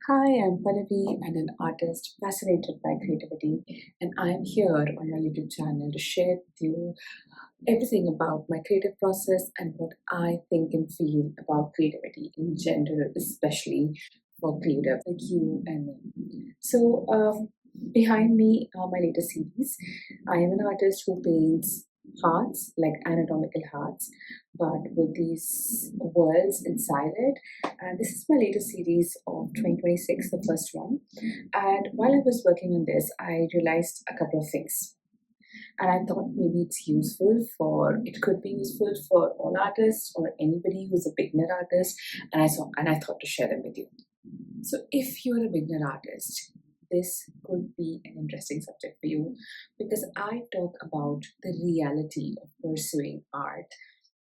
Hi, I'm Pallavi and an artist fascinated by creativity, and I'm here on my YouTube channel to share with you everything about my creative process and what I think and feel about creativity in general, especially for creative like you and me. Behind me are my latest series. I am an artist who paints hearts, like anatomical hearts, but with these worlds inside it. And this is my latest series of 2026, the first one. And while I was working on this, I realized a couple of things. And I thought maybe it could be useful for all artists or anybody who's a beginner artist. And I thought to share them with you. So if you're a beginner artist, this could be an interesting subject for you because I talk about the reality of pursuing art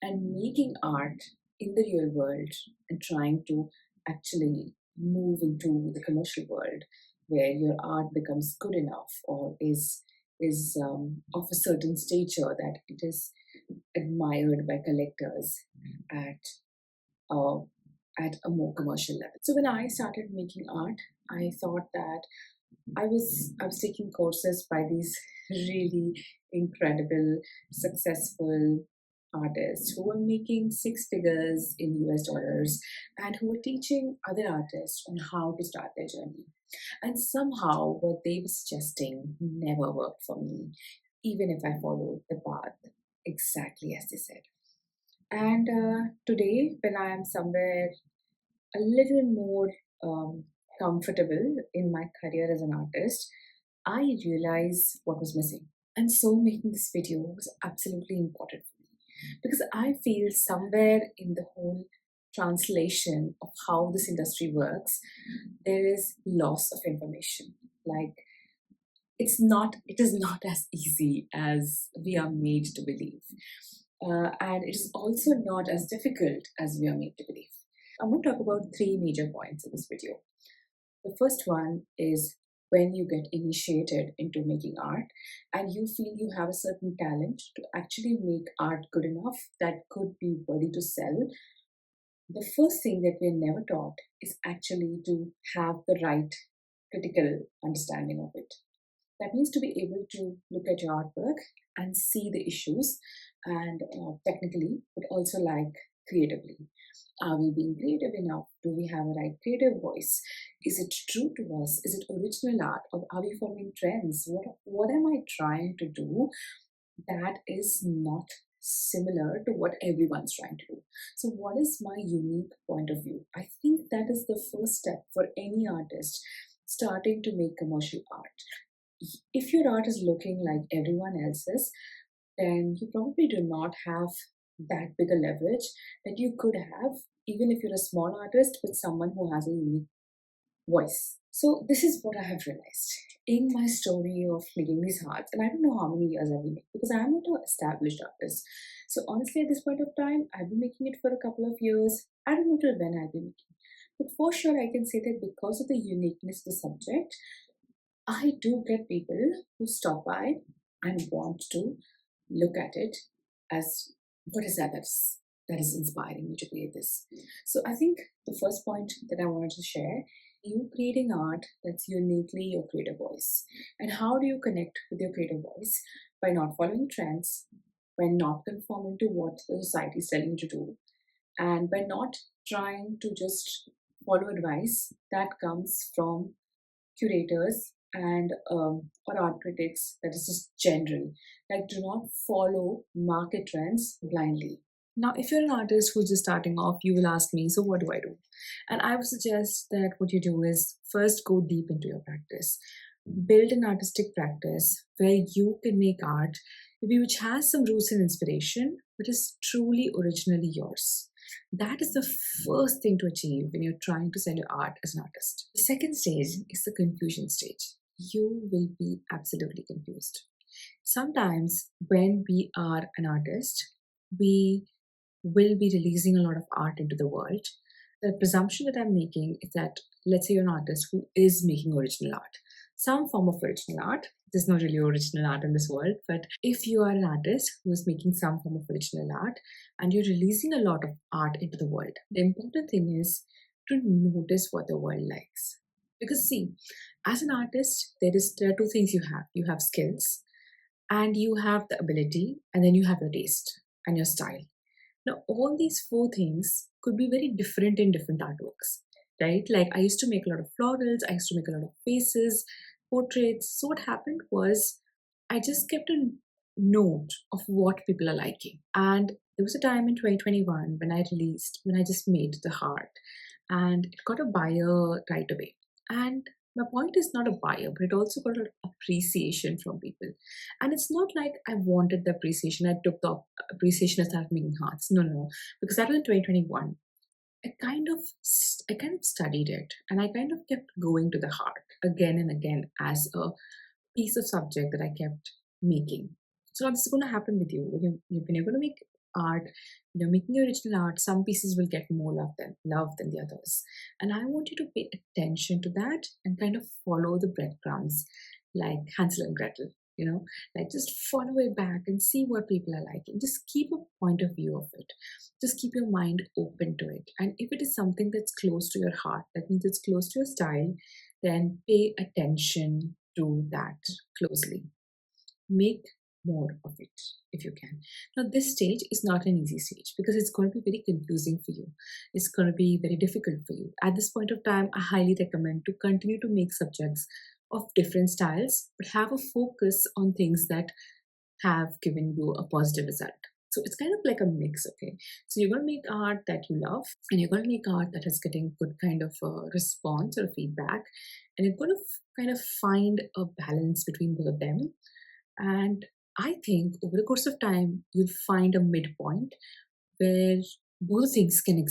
and making art in the real world and trying to actually move into the commercial world where your art becomes good enough or is of a certain stature that it is admired by collectors at uh, at a more commercial level. So when I started making art, I thought that I was taking courses by these really incredible, successful artists who were making six figures in US dollars and who were teaching other artists on how to start their journey. And somehow what they were suggesting never worked for me, even if I followed the path exactly as they said. And today, when I am somewhere a little more comfortable in my career as an artist, I realized what was missing. And so making this video was absolutely important for me because I feel somewhere in the whole translation of how this industry works, there is loss of information. Like it is not as easy as we are made to believe. And it is also not as difficult as we are made to believe. I'm going to talk about three major points in this video. The first one is when you get initiated into making art and you feel you have a certain talent to actually make art good enough that could be worthy to sell. The first thing that we're never taught is actually to have the right critical understanding of it. That means to be able to look at your artwork and see the issues and technically, but also like creatively. Are we being creative enough? Do we have a right creative voice? Is it true to us? Is it original art? Or are we following trends? What am I trying to do that is not similar to what everyone's trying to do? So, what is my unique point of view? I think that is the first step for any artist starting to make commercial art. If your art is looking like everyone else's, then you probably do not have that big a leverage that you could have, even if you're a small artist with someone who has a unique voice. So, this is what I have realized in my story of making these hearts. And I don't know how many years I've been making because I'm not an established artist. So, honestly, at this point of time, I've been making it for a couple of years. I don't know till when I'll be making. But for sure, I can say that because of the uniqueness of the subject, I do get people who stop by and want to look at it as what is that is inspiring me to create this. So I think the first point that I wanted to share, you creating art that's uniquely your creative voice. And how do you connect with your creative voice? By not following trends, by not conforming to what the society is telling you to do, and by not trying to just follow advice that comes from curators and or art critics that is just general. Like, do not follow market trends blindly. Now, if you're an artist who's just starting off, you will ask me, so what do I do? And I would suggest that what you do is first go deep into your practice. Build an artistic practice where you can make art maybe which has some roots in inspiration, but is truly originally yours. That is the first thing to achieve when you're trying to sell your art as an artist. The second stage is the confusion stage. You will be absolutely confused. Sometimes, when we are an artist, we will be releasing a lot of art into the world. The presumption that I'm making is that, let's say you're an artist who is making original art, some form of original art. There's not really original art in this world, but if you are an artist who is making some form of original art and you're releasing a lot of art into the world, the important thing is to notice what the world likes. Because see, as an artist, there are two things you have. You have skills and you have the ability, and then you have your taste and your style. Now, all these four things could be very different in different artworks, right? Like I used to make a lot of florals, I used to make a lot of faces, portraits. So what happened was I just kept a note of what people are liking. And there was a time in 2021 when I just made the heart and it got a buyer right away. And my point is not a buyer, but it also got an appreciation from people. And it's not like I wanted the appreciation. I took the appreciation and started making hearts. No, no, because that was in 2021. I kind of studied it, and I kind of kept going to the heart again and again as a piece of subject that I kept making. So this is going to happen with you. When you're going to make art, you're making original art. Some pieces will get more love than the others, and I want you to pay attention to that and kind of follow the breadcrumbs, like Hansel and Gretel. Like just follow it back and see what people are liking. Just keep a point of view of it. Just keep your mind open to it. And if it is something that's close to your heart, that means it's close to your style, then pay attention to that closely. Make more of it if you can. Now, this stage is not an easy stage because it's going to be very confusing for you. It's going to be very difficult for you. At this point of time, I highly recommend to continue to make subjects of different styles, but have a focus on things that have given you a positive result. So it's kind of like a mix, okay? So you're going to make art that you love, and you're going to make art that is getting good kind of response or feedback, and you're going to kind of find a balance between both of them. And I think over the course of time, you'll find a midpoint where both things can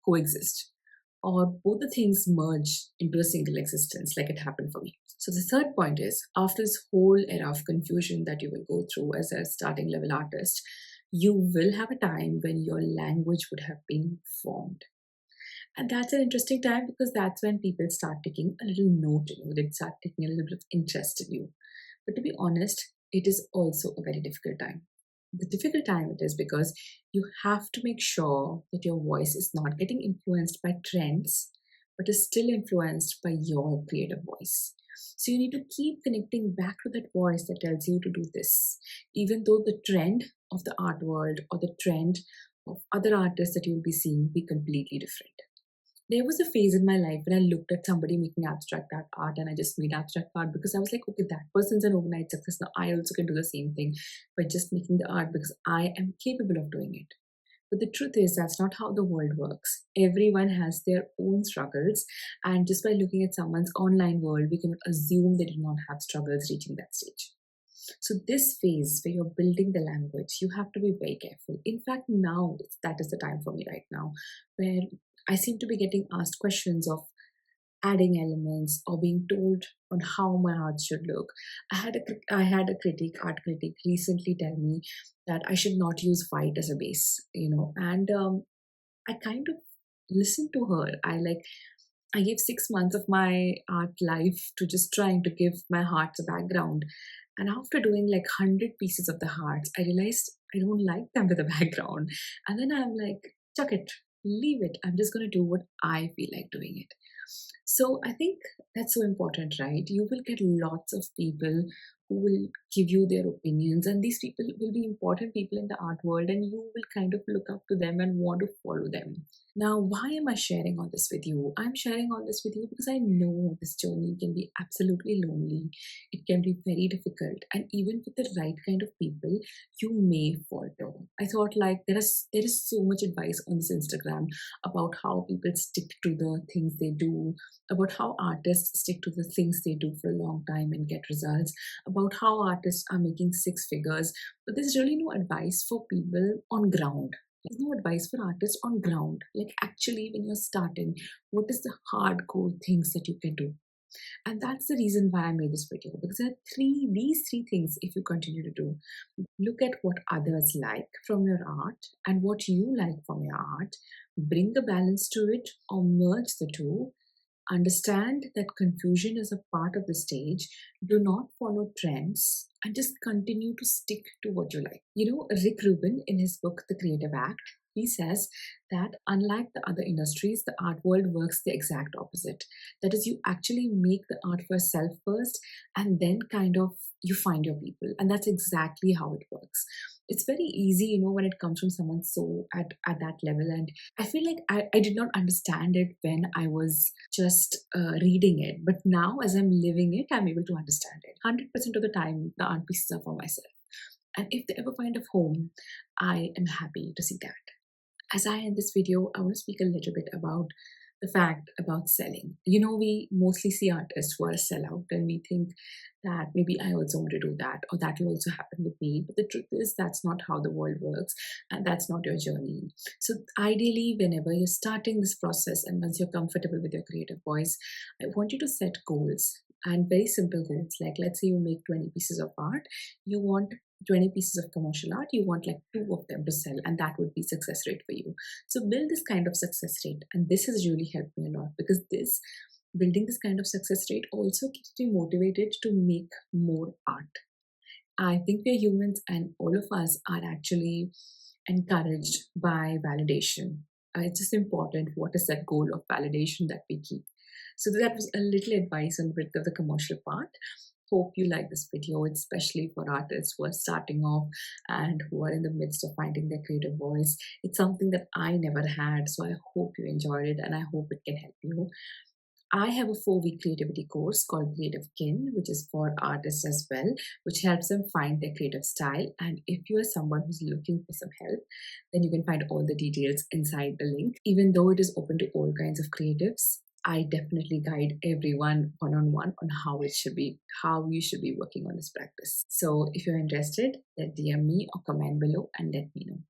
coexist, or both the things merge into a single existence, like it happened for me. So the third point is, after this whole era of confusion that you will go through as a starting level artist, you will have a time when your language would have been formed. And that's an interesting time because that's when people start taking a little note in you, they start taking a little bit of interest in you. But to be honest, it is also a very difficult time. The difficult time it is because you have to make sure that your voice is not getting influenced by trends, but is still influenced by your creative voice. So you need to keep connecting back to that voice that tells you to do this, even though the trend of the art world or the trend of other artists that you'll be seeing will be completely different. There was a phase in my life when I looked at somebody making abstract art and I just made abstract art because I was like, okay, that person's an overnight success. Now I also can do the same thing by just making the art because I am capable of doing it. But the truth is, that's not how the world works. Everyone has their own struggles, and just by looking at someone's online world, we cannot assume they do not have struggles reaching that stage. So, this phase where you're building the language, you have to be very careful. In fact, now that is the time for me right now, where I seem to be getting asked questions of adding elements or being told on how my art should look. I had a art critic recently tell me that I should not use white as a base, and I kind of listened to her. I gave 6 months of my art life to just trying to give my hearts a background. And after doing like 100 pieces of the hearts, I realized I don't like them with a background. And then I'm like, chuck it, leave it. I'm just going to do what I feel like doing it. So I think that's so important, right? You will get lots of people who will give you their opinions, and these people will be important people in the art world, and you will kind of look up to them and want to follow them. Now, why am I sharing all this with you? I'm sharing all this with you because I know this journey can be absolutely lonely. It can be very difficult, and even with the right kind of people, you may falter. I thought like there is so much advice on this Instagram about how people stick to the things they do, about how artists stick to the things they do for a long time and get results, about how artists are making six figures. But there's really no advice for people on ground. There's no advice for artists on ground. Like, actually, when you're starting, what is the hardcore things that you can do? And that's the reason why I made this video, because there are these three things if you continue to do. Look at what others like from your art and what you like from your art, bring a balance to it or merge the two. Understand that confusion is a part of the stage. Do not follow trends and just continue to stick to what you like. Rick Rubin, in his book, The Creative Act, he says that unlike the other industries, the art world works the exact opposite. That is, you actually make the art for yourself first, and then kind of you find your people. And that's exactly how it works. It's very easy, when it comes from someone so at that level. And I feel like I did not understand it when I was just reading it. But now, as I'm living it, I'm able to understand it. 100% of the time, the art pieces are for myself. And if they ever find a home, I am happy to see that. As I end this video, I want to speak a little bit about the fact about selling. We mostly see artists who are a sellout, and we think that maybe I also want to do that, or that will also happen with me. But the truth is, that's not how the world works, and that's not your journey. So, ideally, whenever you're starting this process and once you're comfortable with your creative voice, I want you to set goals, and very simple goals. Like, let's say you make 20 pieces of art, you want 20 pieces of commercial art, you want like two of them to sell, and that would be success rate for you. So build this kind of success rate, and this has really helped me a lot, because this building this kind of success rate also keeps me motivated to make more art. I think we're humans, and all of us are actually encouraged by validation. It's just important what is that goal of validation that we keep. So that was a little advice on with the commercial part. Hope you like this video, especially for artists who are starting off and who are in the midst of finding their creative voice. It's something that I never had, so I hope you enjoyed it, and I hope it can help you. I have a 4-week creativity course called Creative Kin, which is for artists as well, which helps them find their creative style. And if you are someone who's looking for some help, then you can find all the details inside the link. Even though it is open to all kinds of creatives, I definitely guide everyone one-on-one on how you should be working on this practice. So if you're interested, then DM me or comment below and let me know.